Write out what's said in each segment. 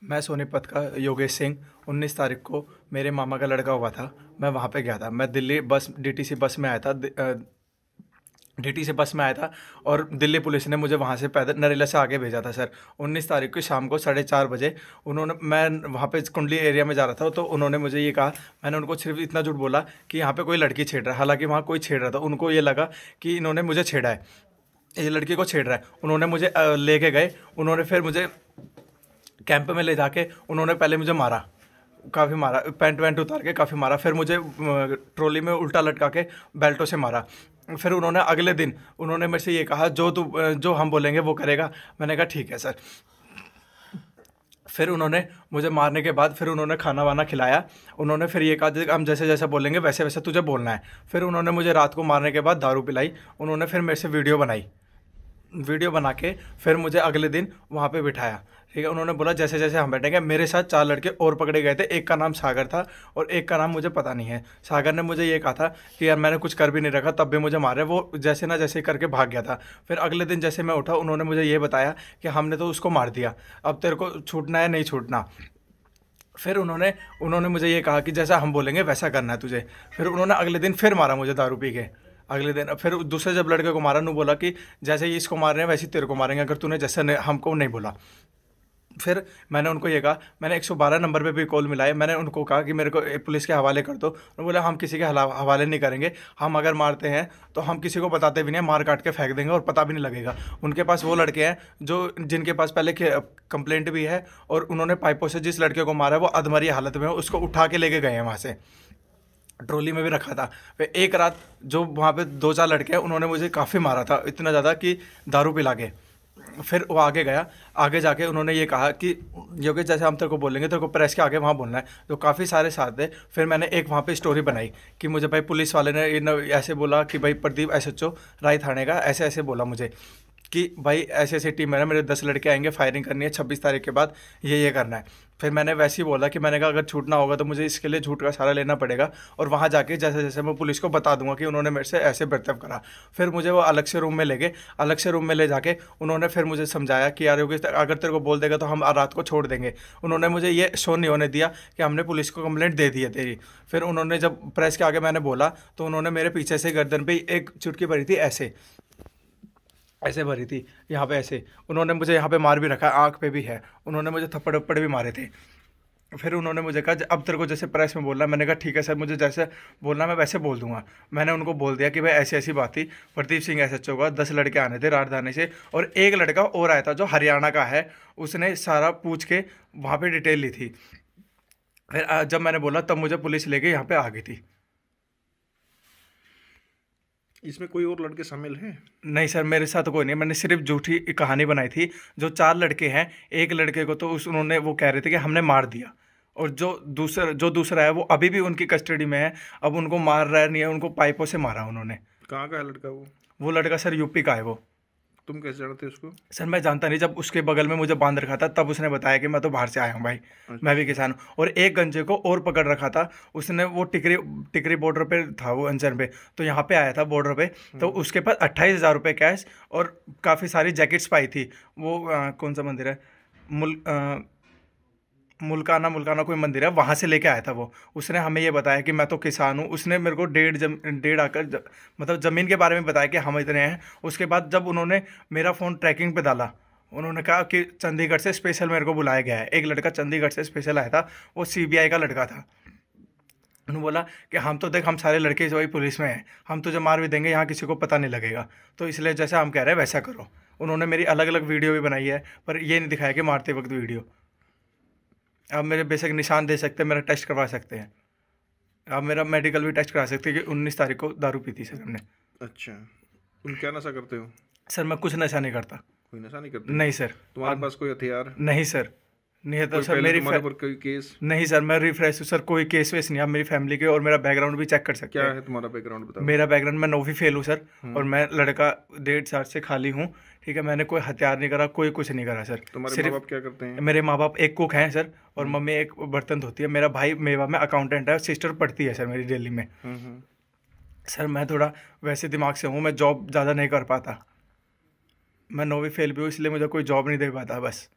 मैं सोनीपत का योगेश सिंह 19 तारीख को मेरे मामा का लड़का हुआ था। मैं वहाँ पे गया था। मैं दिल्ली बस डीटीसी बस में आया था। डीटीसी बस में आया था और दिल्ली पुलिस ने मुझे वहाँ से पैदल नरेला से आगे भेजा था सर। 19 तारीख को शाम को 4:30 बजे मैं वहाँ पे कुंडली एरिया में जा रहा था, तो उन्होंने मुझे ये कहा। मैंने उनको सिर्फ इतना झूठ बोला कि यहाँ पे कोई लड़की छेड़ रहा है, हालांकि वहाँ कोई छेड़ रहा था। उनको ये लगा कि इन्होंने मुझे छेड़ा है, ये लड़की को छेड़ रहा है। उन्होंने मुझे लेके गए। उन्होंने फिर मुझे कैंप में ले जाके उन्होंने पहले मुझे मारा, काफ़ी मारा, पैंट वैंट उतार के काफ़ी मारा। फिर मुझे ट्रॉली में उल्टा लटका के बेल्टों से मारा। फिर उन्होंने अगले दिन उन्होंने मेरे से ये कहा, जो हम बोलेंगे वो करेगा। मैंने कहा ठीक है सर। फिर उन्होंने मुझे मारने के बाद फिर उन्होंने खाना वाना खिलाया। उन्होंने फिर ये कहा हम जैसे जैसे बोलेंगे वैसे वैसे तुझे बोलना है। फिर उन्होंने मुझे रात को मारने के बाद दारू पिलाई। उन्होंने फिर मेरे से वीडियो बनाई। वीडियो बना के फिर मुझे अगले दिन वहाँ पे बिठाया। ठीक है, उन्होंने बोला जैसे जैसे हम बैठेंगे। मेरे साथ 4 लड़के और पकड़े गए थे। एक का नाम सागर था और एक का नाम मुझे पता नहीं है। सागर ने मुझे ये कहा था कि यार मैंने कुछ कर भी नहीं रखा, तब भी मुझे मारे। वो जैसे ना जैसे करके भाग गया था। फिर अगले दिन जैसे मैं उठा, उन्होंने मुझे ये बताया कि हमने तो उसको मार दिया, अब तेरे को छूटना है नहीं छूटना। फिर उन्होंने उन्होंने मुझे ये कहा कि जैसा हम बोलेंगे वैसा करना है तुझे। फिर उन्होंने अगले दिन फिर मारा मुझे दारू पी के। अगले दिन फिर दूसरे जब लड़के को मारा, उन्होंने बोला कि जैसे ही इसको मार रहे हैं वैसे ही तेरे को मारेंगे अगर तूने जैसे हमको नहीं बोला। फिर मैंने उनको ये कहा, मैंने 112 नंबर पे भी कॉल मिलाई। मैंने उनको कहा कि मेरे को पुलिस के हवाले कर दो। उन्होंने बोला हम किसी के हवाले नहीं करेंगे, हम अगर मारते हैं तो हम किसी को बताते भी नहीं, मार काट के फेंक देंगे और पता भी नहीं लगेगा। उनके पास वो लड़के हैं जो जिनके पास पहले कंप्लेंट भी है, और उन्होंने पाइपों से जिस लड़के को मारा है वो अधमरी हालत में है, उसको उठा के लेके गए हैं वहाँ से, ट्रॉली में भी रखा था। फिर एक रात जो वहाँ पे 2-4 लड़के हैं उन्होंने मुझे काफ़ी मारा था, इतना ज़्यादा कि दारू पिला के। फिर वो आगे गया। आगे जाके उन्होंने ये कहा कि योगेश जैसे हम तेरे को बोलेंगे तेरे को प्रेस के आगे वहाँ बोलना है। तो काफ़ी सारे साथ थे। फिर मैंने एक वहाँ पे स्टोरी बनाई कि मुझे भाई पुलिस वाले ने ऐसे बोला कि भाई प्रदीप एसएचओ राय थाने का ऐसे ऐसे बोला मुझे कि भाई ऐसे ऐसे टीम है, मेरे 10 लड़के आएंगे, फायरिंग करनी है 26 तारीख के बाद, ये करना है। फिर मैंने वैसे ही बोला कि मैंने कहा अगर छूटना होगा तो मुझे इसके लिए झूठ का सहारा लेना पड़ेगा, और वहाँ जाके जैसे जैसे मैं पुलिस को बता दूंगा कि उन्होंने मेरे से ऐसे बर्ताव करा। फिर मुझे वो अलग से रूम में ले गए। अलग से रूम में ले जाके उन्होंने फिर मुझे समझाया कि यार योगेश अगर तेरे को बोल देगा तो हम रात को छोड़ देंगे। उन्होंने मुझे ये शो नहीं होने दिया कि हमने पुलिस को कंप्लेंट दे दी है तेरी। फिर उन्होंने जब प्रेस के आगे मैंने बोला तो उन्होंने मेरे पीछे से गर्दन पे एक चुटकी भरी थी, ऐसे ऐसे भरी थी यहाँ पे ऐसे। उन्होंने मुझे यहाँ पे मार भी रखा है, आँख पे भी है। उन्होंने मुझे थप्पड़ वप्पड़ भी मारे थे। फिर उन्होंने मुझे कहा अब तेरे को जैसे प्रेस में बोलना है। मैंने कहा ठीक है सर, मुझे जैसे बोलना मैं वैसे बोल दूंगा। मैंने उनको बोल दिया कि भाई ऐसी ऐसी बात थी, प्रदीप सिंह एसएचओ का 10 लड़के आने थे राजधानी से, और एक लड़का और आया था जो हरियाणा का है, उसने सारा पूछ के वहाँ पे डिटेल ली थी। फिर जब मैंने बोला तब मुझे पुलिस लेके यहाँ पे आ गई थी। इसमें कोई और लड़के शामिल हैं? नहीं सर, मेरे साथ कोई नहीं, मैंने सिर्फ झूठी कहानी बनाई थी। जो 4 लड़के हैं, एक लड़के को तो उन्होंने वो कह रहे थे कि हमने मार दिया, और जो दूसरा है वो अभी भी उनकी कस्टडी में है। अब उनको मार रहा नहीं है, उनको पाइपों से मारा उन्होंने। कहाँ का है लड़का वो? वो लड़का सर यूपी का है वो। तुम कैसे जानते उसको? सर मैं जानता नहीं, जब उसके बगल में मुझे बांध रखा था तब उसने बताया कि मैं तो बाहर से आया हूँ भाई, मैं भी किसान हूँ। और एक गंजे को और पकड़ रखा था उसने, वो टिकरी टिकरी बॉर्डर पे था वो अंजन पे, तो यहाँ पे आया था बॉर्डर पे। तो उसके पास 28,000 रुपये कैश और काफ़ी सारी जैकेट्स पाई थी। वो कौन सा मंदिर है, मुल मुल्काना मुल्काना कोई मंदिर है, वहाँ से लेके आया था वो। उसने हमें ये बताया कि मैं तो किसान हूँ। उसने मेरे को डेढ़ आकर मतलब ज़मीन के बारे में बताया कि हम इतने हैं। उसके बाद जब उन्होंने मेरा फ़ोन ट्रैकिंग पे डाला, उन्होंने कहा कि चंडीगढ़ से स्पेशल मेरे को बुलाया गया है। एक लड़का चंडीगढ़ से स्पेशल आया था, वो सीबीआई का लड़का था। उन्होंने बोला कि हम तो देख हम सारे लड़के जो वही पुलिस में हैं, हम तुझे मार भी देंगे, यहाँ किसी को पता नहीं लगेगा, तो इसलिए जैसा हम कह रहे हैं वैसा करो। उन्होंने मेरी अलग अलग वीडियो भी बनाई है, पर ये नहीं दिखाया कि मारते वक्त वीडियो। आप मेरे बेसिक निशान दे सकते हैं, मेरा टेस्ट करवा सकते हैं, आप मेरा मेडिकल भी टेस्ट करा सकते हैं कि 19 तारीख को दारू पी थी सर हमने। अच्छा, तुम क्या नशा करते हो? सर मैं कुछ नशा नहीं करता। कोई नशा नहीं करते? नहीं सर। तुम्हारे पास कोई हथियार? नहीं सर, नहीं है तो कोई सर पहले मेरी तुम्हारे पर कोई केस? नहीं सर, मैं रिफ्रेश हूँ सर, कोई केस वेस नहीं। आप मेरी फैमिली के और मेरा बैकग्राउंड भी चेक कर सकते क्या हैं। है तुम्हारा बैकग्राउंड बताओ। मेरा बैकग्राउंड, मैं 9वीं फेल हूँ सर, और मैं लड़का 1.5 साल से खाली हूँ। ठीक है, मैंने कोई हथियार नहीं करा, कोई कुछ नहीं करा सर। तुम्हारे माँ बाप क्या करते हैं? मेरे माँ बाप एक कुक हैं सर, और मम्मी एक बर्तन धोती है। मेरा भाई मेवा में अकाउंटेंट है, सिस्टर पढ़ती है सर मेरी दिल्ली में। सर मैं थोड़ा वैसे दिमाग से हूँ, मैं जॉब ज़्यादा नहीं कर पाता। मैं 9वीं फेल भी हूँ, इसलिए मुझे कोई जॉब नहीं दे पाता बस।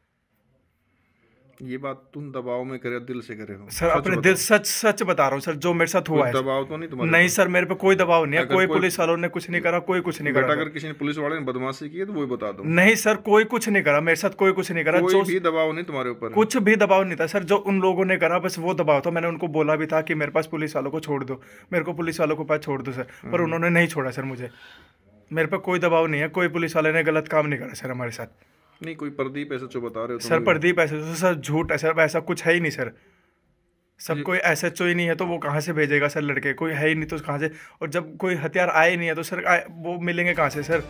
ये बात तुम दबाव में करे, दिल से करे हो? सर सच अपने बताओ। दिल सच सच बता रहा हूँ सर, जो मेरे साथ हुआ कोई है। दबाव तो नहीं तुम्हारे नहीं ऊपर? सर, मेरे पे कोई दबाव नहीं है, अगर कोई कोई- पुलिस वालों ने कुछ नहीं करा, कोई कुछ नहीं बेटा करा अगर सर। किसी ने पुलिस वाले ने बदमाशी की है तो वही बता दो। नहीं सर, कोई कुछ नहीं करा मेरे साथ, कोई कुछ नहीं करा। कोई जो भी दबाव नहीं तुम्हारे ऊपर? कुछ भी दबाव नहीं था सर, जो उन लोगों ने करा बस वो दबाव था। मैंने उनको बोला भी था कि मेरे पास पुलिस वालों को छोड़ दो, मेरे को पुलिस वालों के पास छोड़ दो सर, पर उन्होंने नहीं छोड़ा सर मुझे। मेरे पे कोई दबाव नहीं है, कोई पुलिस वाले ने गलत काम नहीं करा सर हमारे साथ। नहीं, कोई प्रदीप ऐसा जो बता रहे हो सर तुम? प्रदीप ऐसे तो सर झूठ है सर, ऐसा कुछ है ही नहीं सर। सब कोई एसएचओ ही नहीं है तो वो कहाँ से भेजेगा सर लड़के, कोई है ही नहीं तो कहाँ से। और जब कोई हथियार आए नहीं है तो सर वो मिलेंगे कहाँ से सर।